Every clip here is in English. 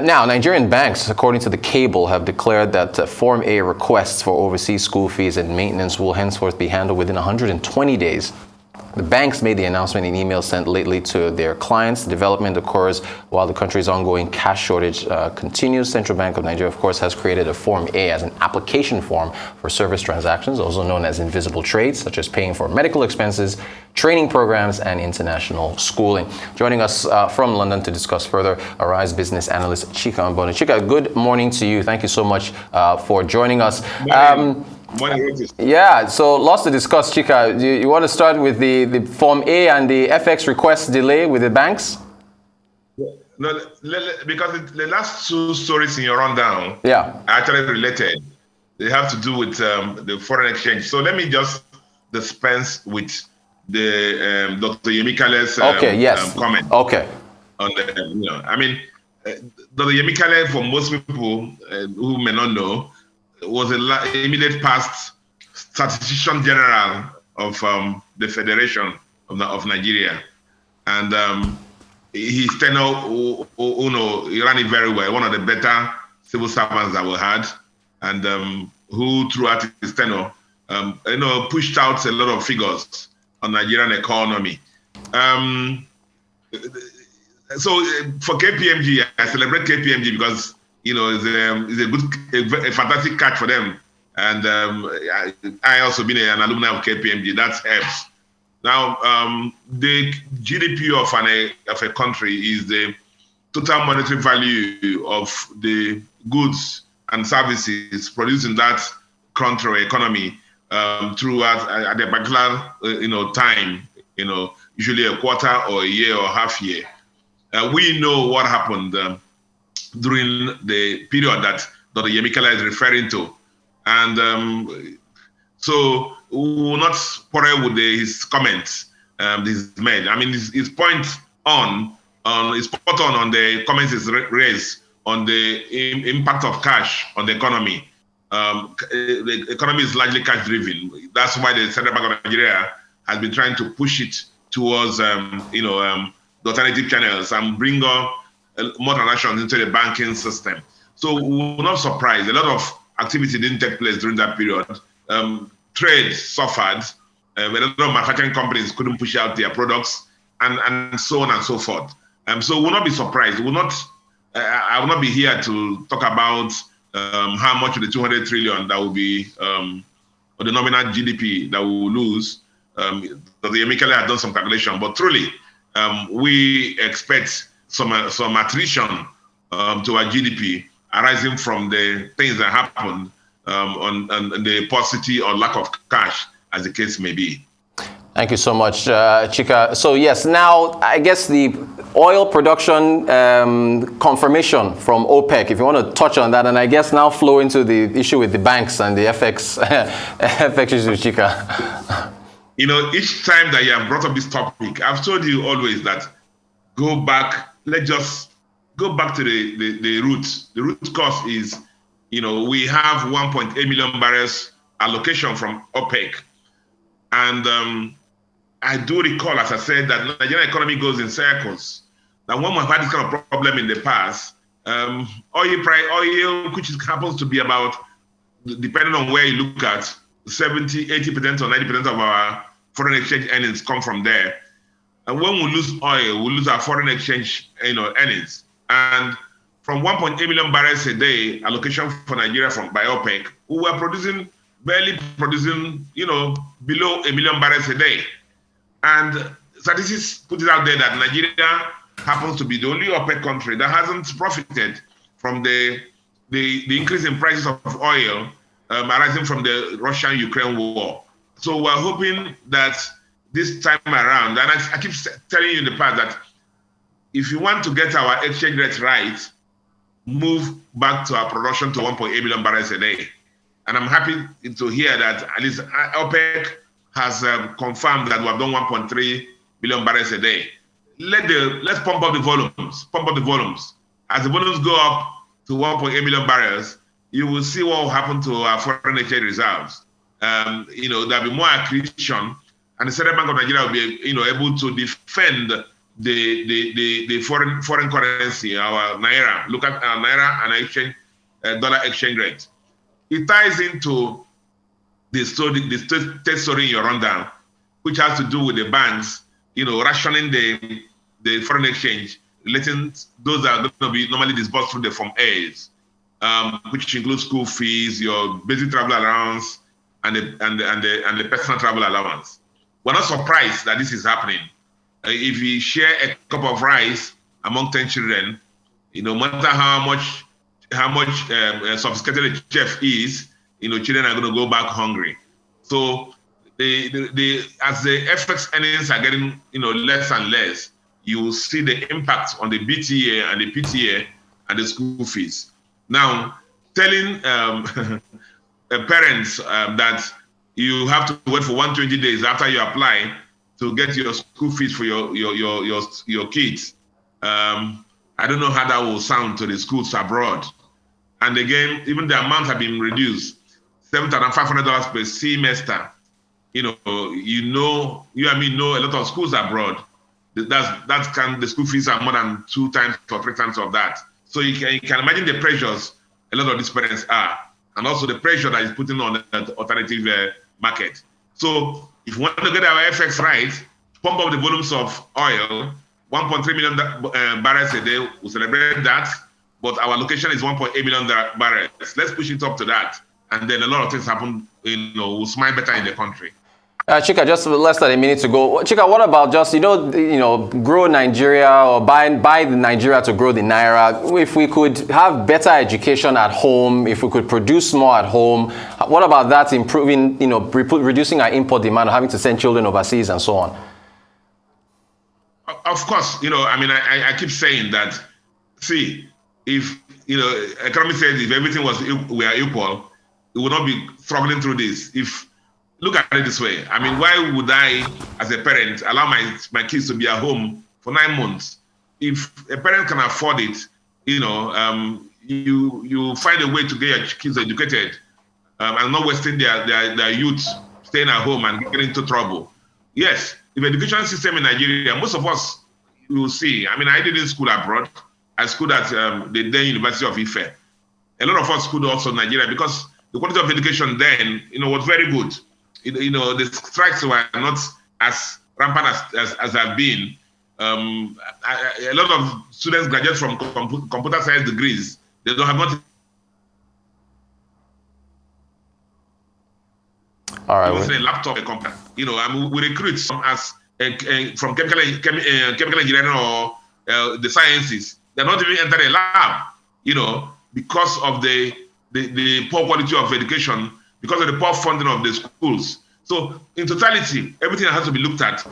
Now, Nigerian banks, according to the cable, have declared that Form A requests for overseas school fees and maintenance will henceforth be handled within 120 days. The banks made the announcement in emails sent lately to their clients. The development occurs while the country's ongoing cash shortage continues. Central Bank of Nigeria, of course, has created a Form A as an application form for service transactions, also known as invisible trades, such as paying for medical expenses, training programs, and international schooling. Joining us from London to discuss further, Arise business analyst Chika Mbonu. Chika, good morning to you. Thank you so much for joining us. Yeah, so lots to discuss, Chika. You want to start with the Form A and the FX request delay with the banks? No, because the last two stories in your rundown are actually related. They have to do with the foreign exchange. So let me just dispense with the Dr. Yemikale's comment. Okay. On the, I mean, Dr. Yemikale, for most people who may not know, was the immediate past statistician general of the Federation of Nigeria, and his tenure, he ran it very well. One of the better civil servants that we had, and who throughout his tenure, pushed out a lot of figures on Nigerian economy. So for KPMG, I celebrate KPMG because it's a fantastic catch for them. And I also been an alumni of KPMG. That helps. Now, the GDP of a country is the total monetary value of the goods and services produced in that country or economy throughout at a particular time. Usually a quarter or a year or half year. We know what happened during the period that Dr. Yemikale is referring to. And so we will not quarrel with his comments he's made. I mean, his point is spot on the comments he's raised on the impact of cash on the economy. The economy is largely cash driven. That's why the Central Bank of Nigeria has been trying to push it towards, the alternative channels and bring up more transactions into the banking system. So we're not surprised. A lot of activity didn't take place during that period. Trade suffered. A lot of manufacturing companies couldn't push out their products, and so on and so forth. So we'll not be surprised. I will not be here to talk about how much of the 200 trillion that will be, or the nominal GDP that we will lose. The Yemikale had done some calculation, but truly, we expect some attrition to our GDP arising from the things that happened on the paucity or lack of cash, as the case may be. Thank you so much, Chika. So yes, now I guess the oil production confirmation from OPEC, if you want to touch on that, and I guess now flow into the issue with the banks and the FX issues with Chika. Each time that you have brought up this topic, I've told you always that let's just go back to the roots. The root cause is, we have 1.8 million barrels allocation from OPEC. And I do recall, as I said, that the Nigerian economy goes in circles. Now, when we've had this kind of problem in the past, oil, which happens to be about, depending on where you look at, 70, 80% or 90% of our foreign exchange earnings come from there. And when we lose oil, we lose our foreign exchange earnings. And from 1.8 million barrels a day allocation for Nigeria by OPEC, we were barely producing, below 1 million barrels a day. And statistics put it out there that Nigeria happens to be the only OPEC country that hasn't profited from the increase in prices of oil arising from the Russian-Ukraine war. So we're hoping that this time around, and I keep telling you in the past that if you want to get our exchange rate right, move back to our production to 1.8 million barrels a day. And I'm happy to hear that at least OPEC has confirmed that we have done 1.3 million barrels a day. Let's pump up the volumes. As the volumes go up to 1.8 million barrels, you will see what will happen to our foreign exchange reserves. There'll be more accretion, and the Central Bank of Nigeria will be, able to defend the foreign currency, our naira. Look at our naira and exchange dollar exchange rate. It ties into the story in your rundown, which has to do with the banks, rationing the foreign exchange, letting those that are going to be normally disbursed through the Form A's, which includes school fees, your basic travel allowance, and the personal travel allowance. We're not surprised that this is happening. If you share a cup of rice among 10 children, no matter how much sophisticated the chef is, children are going to go back hungry. So as the FX earnings are getting less and less, you will see the impact on the BTA and the PTA and the school fees. Now, telling parents that you have to wait for 120 days after you apply to get your school fees for your kids, I don't know how that will sound to the schools abroad. And again, even the amount have been reduced, $7,500 per semester. You and me know a lot of schools abroad. The school fees are more than 2 times or 3 times of that. So you can imagine the pressures a lot of these parents are, and also the pressure that is putting on the alternative market. So if we want to get our FX right, pump up the volumes of oil, 1.3 million barrels a day, we'll celebrate that. But our location is 1.8 million barrels. Let's push it up to that. And then a lot of things happen, we'll smile better in the country. Chika, just less than a minute to go. Chika, what about just, grow Nigeria or buy the Nigeria to grow the Naira? If we could have better education at home, if we could produce more at home, what about that improving, reducing our import demand, having to send children overseas and so on? Of course, I keep saying that, see, if, economy says if everything we are equal, we would not be struggling through this. Look at it this way. Why would I, as a parent, allow my kids to be at home for 9 months? If a parent can afford it, you find a way to get your kids educated and not wasting their youth staying at home and getting into trouble. Yes, the education system in Nigeria, most of us, you will see. I didn't school abroad. I schooled at the then University of Ife. A lot of us schooled also in Nigeria because the quality of education then, was very good. The strikes were not as rampant as have been. A lot of students graduate from computer science degrees. They don't have not. All right. Even a laptop, a computer. We recruit some from chemical engineering or the sciences. They're not even entering a lab. Because of the poor quality of education, because of the poor funding of the schools. So in totality, everything has to be looked at.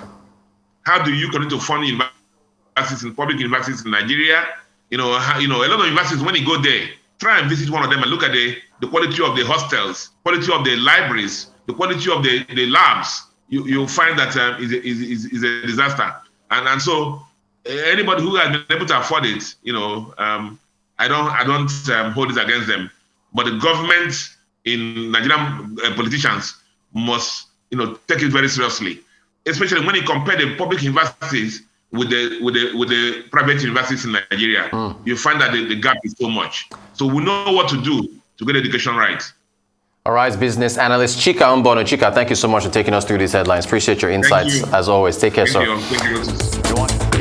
How do you continue to fund universities in public universities in Nigeria? A lot of universities, when you go there, try and visit one of them and look at the quality of the hostels, quality of the libraries, the quality of the labs. You'll find that is a disaster. And so anybody who has been able to afford it, I don't hold it against them. But the government in Nigerian politicians must, take it very seriously, especially when you compare the public universities with the private universities in Nigeria. You find that the gap is so much. So we know what to do to get education right. All right, business analyst Chika Mbono. Chika, thank you so much for taking us through these headlines. Appreciate your insights as always. Take care, sir. Thank you.